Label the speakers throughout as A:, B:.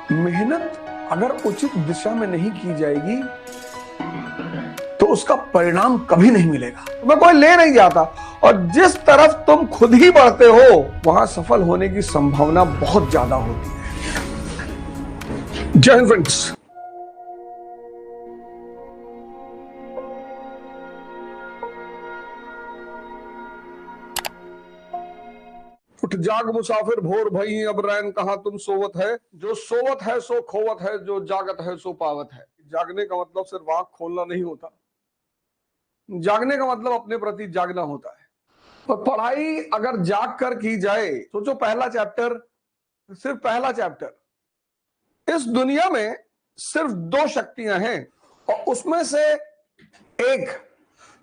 A: मेहनत अगर उचित दिशा में नहीं की जाएगी तो उसका परिणाम कभी नहीं मिलेगा। तुम्हें कोई ले नहीं जाता और जिस तरफ तुम खुद ही बढ़ते हो वहां सफल होने की संभावना बहुत ज्यादा होती है। जय हिंद फ्रेंड्स। उठ जाग मुसाफिर भोर भई अब रैन कहां तुम सोवत है। जो सोवत है सो खोवत है, जो जागत है सो पावत है। जागने का मतलब सिर्फ आंख खोलना नहीं होता, जागने का मतलब अपने प्रति जागना होता है। और पढ़ाई अगर जाग कर की जाए, सोचो पहला चैप्टर, सिर्फ पहला चैप्टर। इस दुनिया में सिर्फ दो शक्तियां हैं और उसमें से एक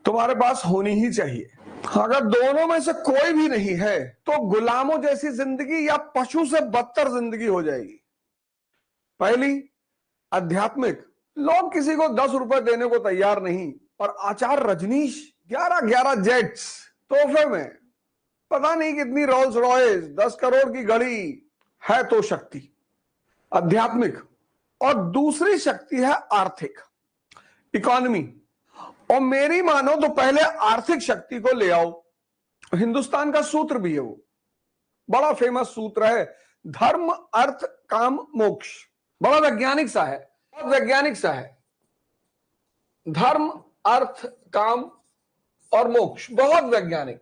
A: तुम्हारे पास होनी ही चाहिए। अगर दोनों में से कोई भी नहीं है तो गुलामों जैसी जिंदगी या पशु से बदतर जिंदगी हो जाएगी। पहली, आध्यात्मिक। लोग किसी को 10 रुपए देने को तैयार नहीं और आचार्य रजनीश 11 जेट्स तोहफे में, पता नहीं कितनी रोल्स रॉयस, 10 करोड़ की घड़ी है तो शक्ति आध्यात्मिक। और दूसरी शक्ति है आर्थिक, इकोनॉमी। और मेरी मानो तो पहले आर्थिक शक्ति को ले आओ। हिंदुस्तान का सूत्र भी है, वो बड़ा फेमस सूत्र है, धर्म अर्थ काम मोक्ष। बड़ा वैज्ञानिक सा है, बहुत वैज्ञानिक सा है। धर्म अर्थ काम और मोक्ष, बहुत वैज्ञानिक।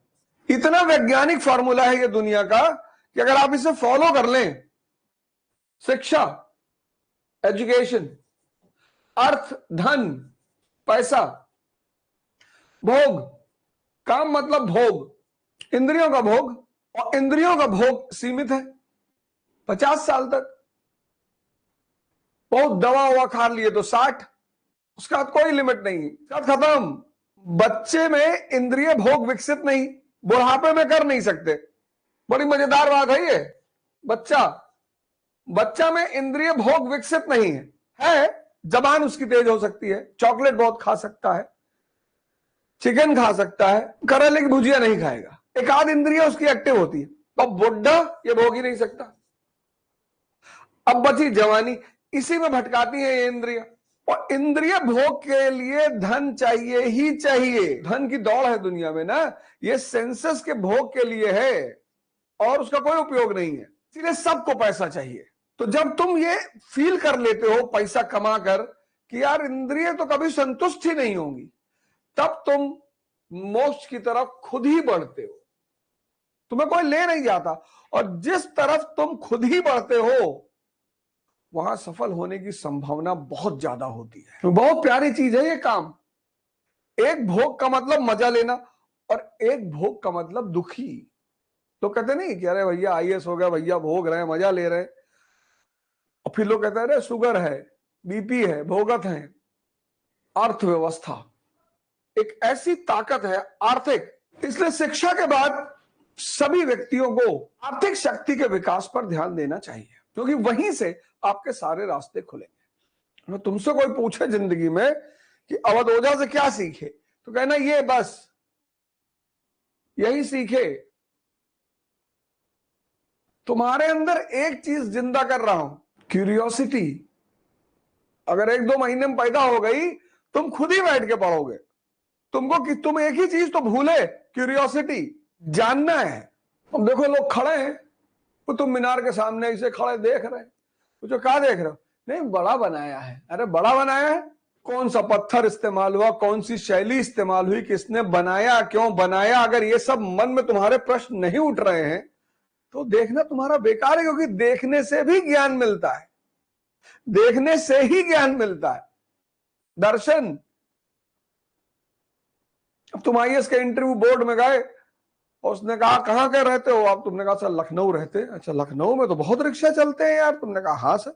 A: इतना वैज्ञानिक फॉर्मूला है ये दुनिया का कि अगर आप इसे फॉलो कर लें, शिक्षा एजुकेशन, अर्थ धन पैसा, भोग, काम मतलब भोग, इंद्रियों का भोग, और इंद्रियों का भोग सीमित है 50 साल तक। बहुत दवा हुआ खा लिए तो 60, उसका बाद कोई लिमिट नहीं, खत्म। बच्चे में इंद्रिय भोग विकसित नहीं, बुढ़ापे में कर नहीं सकते। बड़ी मजेदार बात है ये। बच्चा में इंद्रिय भोग विकसित नहीं है, जबान उसकी तेज हो सकती है, चॉकलेट बहुत खा सकता है, चिकन खा सकता है, करेले की भुजिया नहीं खाएगा। एक आध इंद्रिय उसकी एक्टिव होती है। तो बुढ़ा ये भोग ही नहीं सकता। अब बची जवानी, इसी में भटकाती है ये इंद्रिय। और इंद्रिय भोग के लिए धन चाहिए ही चाहिए। धन की दौड़ है दुनिया में ना, ये सेंसस के भोग के लिए है और उसका कोई उपयोग नहीं है। इसीलिए सबको पैसा चाहिए। तो जब तुम ये फील कर लेते हो पैसा कमा कर कि यार इंद्रिय तो कभी संतुष्ट ही नहीं होंगी, तब तुम मोक्ष की तरफ खुद ही बढ़ते हो। तुम्हें कोई ले नहीं जाता और जिस तरफ तुम खुद ही बढ़ते हो वहां सफल होने की संभावना बहुत ज्यादा होती है। तो बहुत प्यारी चीज है ये काम। एक भोग का मतलब मजा लेना और एक भोग का मतलब दुखी। तो कहते नहीं कि अरे भैया आईएएस हो गया, भैया भोग रहे हैं, मजा ले रहे हैं। और फिर लोग कहते हैं अरे शुगर है, बीपी है, भोगत है। अर्थव्यवस्था एक ऐसी ताकत है आर्थिक, इसलिए शिक्षा के बाद सभी व्यक्तियों को आर्थिक शक्ति के विकास पर ध्यान देना चाहिए, क्योंकि वहीं से आपके सारे रास्ते खुलेंगे। तुमसे कोई पूछे जिंदगी में कि अवध ओझा से क्या सीखे, तो कहना ये बस यही सीखे। तुम्हारे अंदर एक चीज जिंदा कर रहा हूं, क्यूरियोसिटी। अगर 1-2 महीने में पैदा हो गई, तुम खुद ही बैठ के पढ़ोगे। तुमको कि तुम एक ही चीज तो भूले, क्यूरियोसिटी, जानना है। अब देखो लोग खड़े हैं, तो तुम मीनार के सामने ऐसे खड़े देख रहे हैं, तो क्या देख रहे हो? नहीं बड़ा बनाया है। अरे बड़ा बनाया है, कौन सा पत्थर इस्तेमाल हुआ, कौन सी शैली इस्तेमाल हुई, किसने बनाया, क्यों बनाया? अगर ये सब मन में तुम्हारे प्रश्न नहीं उठ रहे हैं तो देखना तुम्हारा बेकार है, क्योंकि देखने से भी ज्ञान मिलता है, देखने से ही ज्ञान मिलता है। दर्शन। अब तुम आईएएस के इंटरव्यू बोर्ड में गए, उसने कहा कहां के रहते हो आप? तुमने कहा सर लखनऊ रहते हैं। अच्छा लखनऊ में तो बहुत रिक्शा चलते हैं यार। तुमने कहा हाँ सर।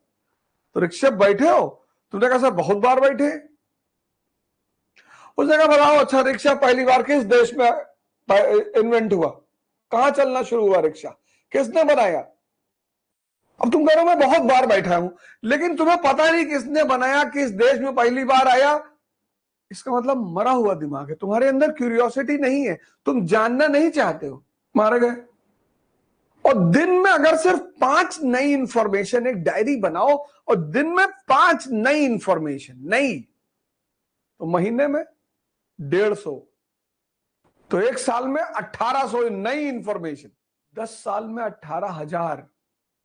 A: तो रिक्शा बैठे हो? तुमने कहा सर बहुत बार बैठे। उसने कहा बताओ अच्छा रिक्शा पहली बार किस देश में इन्वेंट हुआ, कहां चलना शुरू हुआ रिक्शा, किसने बनाया? अब तुम कह रहे हो मैं बहुत बार बैठा हूं, लेकिन तुम्हें पता नहीं किसने बनाया, किस देश में पहली बार आया। इसका मतलब मरा हुआ दिमाग है, तुम्हारे अंदर क्यूरियोसिटी नहीं है, तुम जानना नहीं चाहते हो, मारे गए। और दिन में अगर सिर्फ 5 नई इंफॉर्मेशन, एक डायरी बनाओ और दिन में 5 नई इंफॉर्मेशन, नई, तो महीने में 150, तो एक साल में 1800 नई इंफॉर्मेशन, 10 साल में 18,000।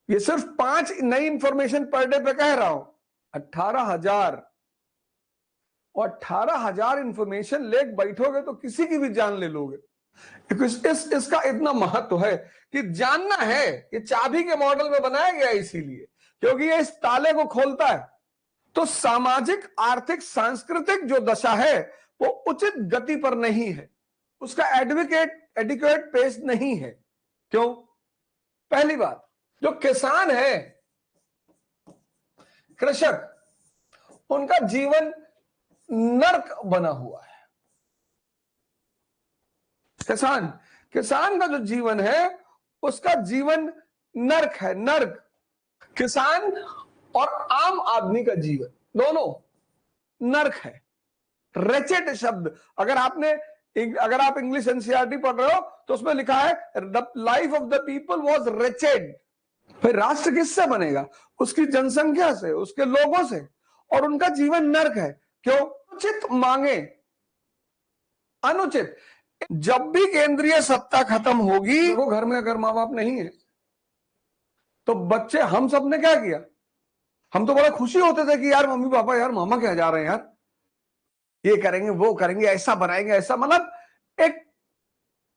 A: ये सिर्फ 5 नई इंफॉर्मेशन पर डे पे कह रहा हूं, 18,000। और 18,000 इंफॉर्मेशन ले बैठोगे तो किसी की भी जान ले लोगे। इसका इतना महत्व है कि जानना है, ये चाबी के मॉडल में बनाया गया है इसीलिए, क्योंकि ये इस ताले को खोलता है। तो सामाजिक, आर्थिक, सांस्कृतिक जो दशा है वो उचित गति पर नहीं है, उसका एडिक्वेट पेस नहीं है। क्यों? पहली बात, जो किसान है, कृषक, उनका जीवन नर्क बना हुआ है। किसान का जो जीवन है उसका जीवन नर्क है, नर्क। किसान और आम आदमी का जीवन दोनों नर्क है। रेचेड शब्द, अगर आप इंग्लिश एनसीईआरटी पढ़ रहे हो तो उसमें लिखा है the life of the people was wretched. फिर राष्ट्र किससे बनेगा? उसकी जनसंख्या से, उसके लोगों से, और उनका जीवन नर्क है। क्यों? उचित मांगे, अनुचित। जब भी केंद्रीय सत्ता खत्म होगी, देखो घर में अगर माँ बाप नहीं है तो बच्चे, हम सब ने क्या किया, हम तो बड़ा खुशी होते थे कि यार मम्मी पापा, यार मामा क्या जा रहे हैं, यार ये करेंगे, वो करेंगे, ऐसा बनाएंगे, ऐसा, मतलब एक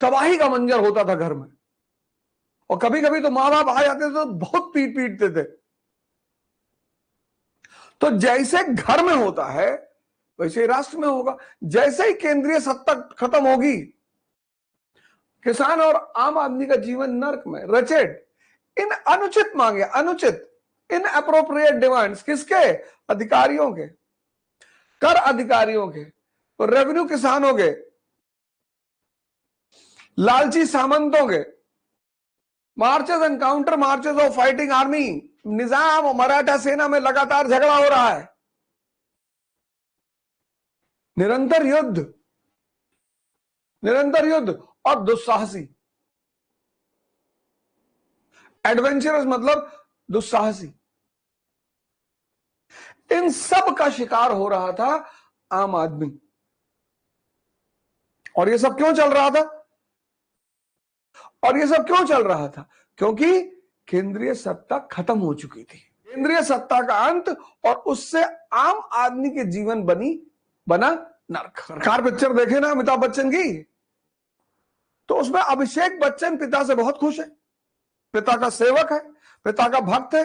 A: तबाही का मंजर होता था घर में। और कभी कभी तो माँ बाप आ जाते थे तो बहुत पीटते थे। तो जैसे घर में होता है वैसे ही राष्ट्र में होगा। जैसे ही केंद्रीय सत्ता खत्म होगी, किसान और आम आदमी का जीवन नर्क में, रचेड। इन अनुचित मांगे, अनुचित, इन अप्रोप्रिएट डिमांड्स, किसके? अधिकारियों के, कर अधिकारियों के, तो रेवेन्यू किसानों के, लालची सामंतों के, marches and counter marches of fighting army, Nizam और मराठा सेना में लगातार झगड़ा हो रहा है, निरंतर युद्ध, निरंतर युद्ध। और दुस्साहसी, एडवेंचरस मतलब दुस्साहसी, इन सब का शिकार हो रहा था आम आदमी। और ये सब क्यों चल रहा था? और ये सब क्यों चल रहा था? क्योंकि केंद्रीय सत्ता खत्म हो चुकी थी। केंद्रीय सत्ता का अंत, और उससे आम आदमी के जीवन बना नर्क। सरकार पिक्चर देखे ना अमिताभ बच्चन की, तो उसमें अभिषेक बच्चन पिता से बहुत खुश है, पिता का सेवक है, पिता का भक्त है।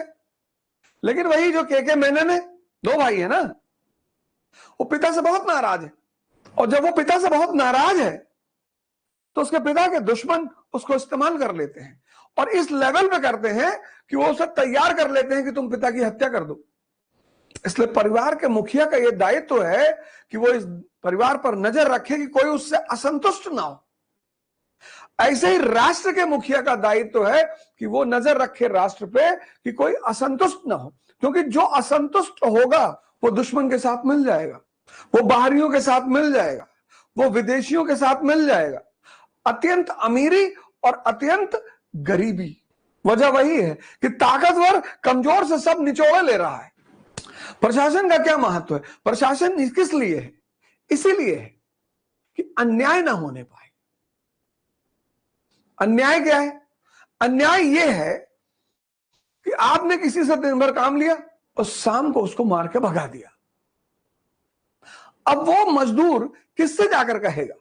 A: लेकिन वही जो के मेनन है, 2 भाई है ना, वो पिता से बहुत नाराज है। और जब वो पिता से बहुत नाराज है तो उसके पिता के दुश्मन उसको इस्तेमाल कर लेते हैं, और इस लेवल पे करते हैं कि वो उसे तैयार कर लेते हैं कि तुम पिता की हत्या कर दो। इसलिए परिवार के मुखिया का यह दायित्व है कि वो इस परिवार पर नजर रखे कि कोई उससे असंतुष्ट ना हो। ऐसे ही राष्ट्र के मुखिया का दायित्व है कि वो नजर रखे राष्ट्र पे कि कोई असंतुष्ट ना हो, क्योंकि जो असंतुष्ट होगा वो दुश्मन के साथ मिल जाएगा, वो बाहरियों के साथ मिल जाएगा, वो विदेशियों के साथ मिल जाएगा। अत्यंत अमीरी और अत्यंत गरीबी, वजह वही है कि ताकतवर कमजोर से सब निचोड़े ले रहा है। प्रशासन का क्या महत्व है? प्रशासन किस लिए है? इसीलिए है कि अन्याय ना होने पाए। अन्याय क्या है? अन्याय यह है कि आपने किसी से दिन भर काम लिया और शाम को उसको मार के भगा दिया। अब वो मजदूर किससे जाकर कहेगा?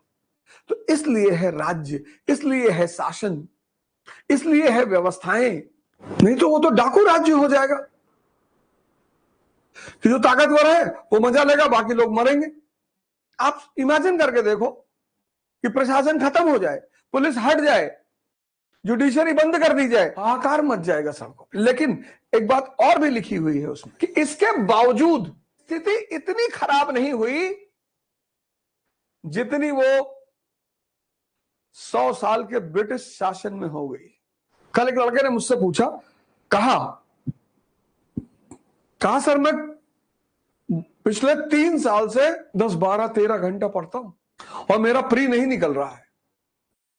A: तो इसलिए है राज्य, इसलिए है शासन, इसलिए है व्यवस्थाएं। नहीं तो वो तो डाकू राज्य हो जाएगा कि जो ताकतवर है वो मजा लेगा, बाकी लोग मरेंगे। आप इमेजिन करके देखो कि प्रशासन खत्म हो जाए, पुलिस हट जाए, जुडिशरी बंद कर दी जाए, हाहाकार मच जाएगा सबको। लेकिन एक बात और भी लिखी हुई है उसमें कि इसके बावजूद स्थिति इतनी खराब नहीं हुई जितनी वो 100 साल के ब्रिटिश शासन में हो गई। कल एक लड़के ने मुझसे पूछा, कहा सर मैं पिछले 3 साल से 10, 12, 13 घंटा पढ़ता हूं और मेरा प्री नहीं निकल रहा है।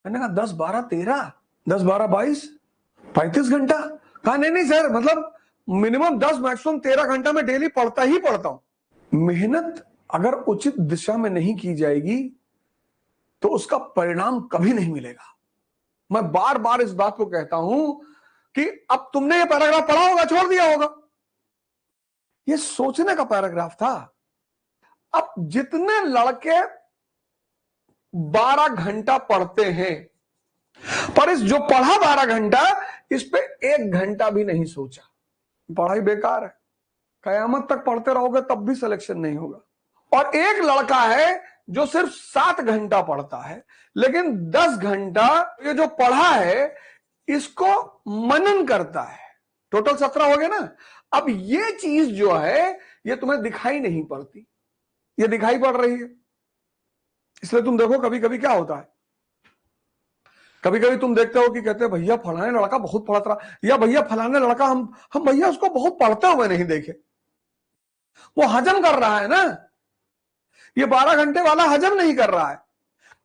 A: मैंने कहा 10, 12, 13, 10, 12, 22, 35 घंटा? कहा नहीं नहीं सर, मतलब मिनिमम 10 मैक्सिमम 13 घंटा में डेली पढ़ता ही पढ़ता हूं। मेहनत अगर उचित दिशा में नहीं की जाएगी तो उसका परिणाम कभी नहीं मिलेगा। मैं बार बार इस बात को कहता हूं कि अब तुमने ये पैराग्राफ पढ़ा होगा, छोड़ दिया होगा, ये सोचने का पैराग्राफ था। अब जितने लड़के 12 घंटा पढ़ते हैं, पर इस जो पढ़ा 12 घंटा, इस पे 1 घंटा भी नहीं सोचा, पढ़ाई बेकार है, कयामत तक पढ़ते रहोगे तब भी सिलेक्शन नहीं होगा। और एक लड़का है जो सिर्फ 7 घंटा पढ़ता है, लेकिन 10 घंटा ये जो पढ़ा है इसको मनन करता है, टोटल 17 हो गए ना। अब ये चीज जो है ये तुम्हें दिखाई नहीं पड़ती, ये दिखाई पड़ रही है। इसलिए तुम देखो कभी कभी क्या होता है, कभी कभी तुम देखते हो कि कहते हैं भैया फलाने लड़का बहुत पढ़ता रहा, या भैया फलाने लड़का हम भैया उसको बहुत पढ़ते हुए नहीं देखे। वो हजम कर रहा है ना, ये 12 घंटे वाला हजम नहीं कर रहा है,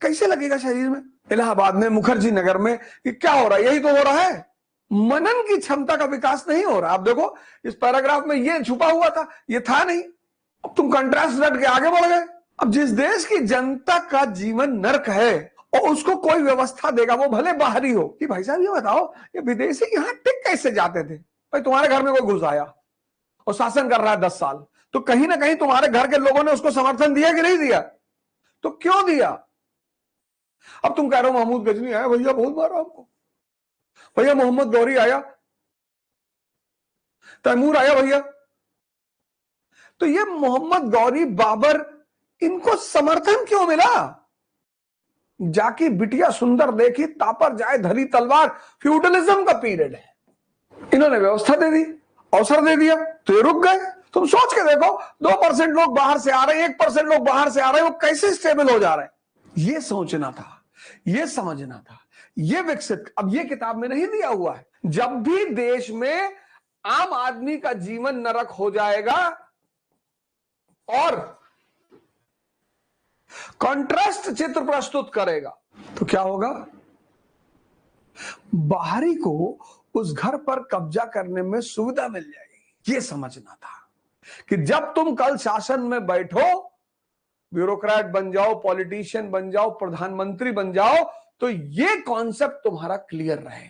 A: कैसे लगेगा शरीर में। इलाहाबाद में, मुखर्जी नगर में ये क्या हो रहा है? यही तो हो रहा है, मनन की क्षमता का विकास नहीं हो रहा। आप देखो इस पैराग्राफ में ये छुपा हुआ था, ये था नहीं, अब तुम कंट्रास्ट रट के आगे बढ़ गए। अब जिस देश की जनता का जीवन नर्क है और उसको कोई व्यवस्था देगा, वो भले बाहरी हो, कि भाई साहब ये बताओ ये विदेशी यहां टिक कैसे जाते थे? भाई तुम्हारे घर में कोई घुस आया और शासन कर रहा है 10 साल, तो कहीं ना कहीं तुम्हारे घर के लोगों ने उसको समर्थन दिया कि नहीं दिया? तो क्यों दिया? अब तुम कह रहे हो महमूद गजनी आया भैया बहुत मारा हमको, भैया मोहम्मद गौरी आया, तैमूर आया भैया, तो ये मोहम्मद गौरी, बाबर, इनको समर्थन क्यों मिला? जाकी बिटिया सुंदर देखी, तापर जाए धरी तलवार, फ्यूडलिज्म का पीरियड है, इन्होंने व्यवस्था दे दी, अवसर दे दिया, तो ये रुक गए। तुम सोच के देखो, 2% लोग बाहर से आ रहे हैं, 1% लोग बाहर से आ रहे हैं, वो कैसे स्टेबल हो जा रहे हैं? ये सोचना था, ये समझना था, ये विकसित। अब ये किताब में नहीं दिया हुआ है। जब भी देश में आम आदमी का जीवन नरक हो जाएगा और कॉन्ट्रास्ट चित्र प्रस्तुत करेगा, तो क्या होगा? बाहरी को उस घर पर कब्जा करने में सुविधा मिल जाएगी। ये समझना था कि जब तुम कल शासन में बैठो, ब्यूरोक्रेट बन जाओ, पॉलिटिशियन बन जाओ, प्रधानमंत्री बन जाओ, तो ये कॉन्सेप्ट तुम्हारा क्लियर रहे।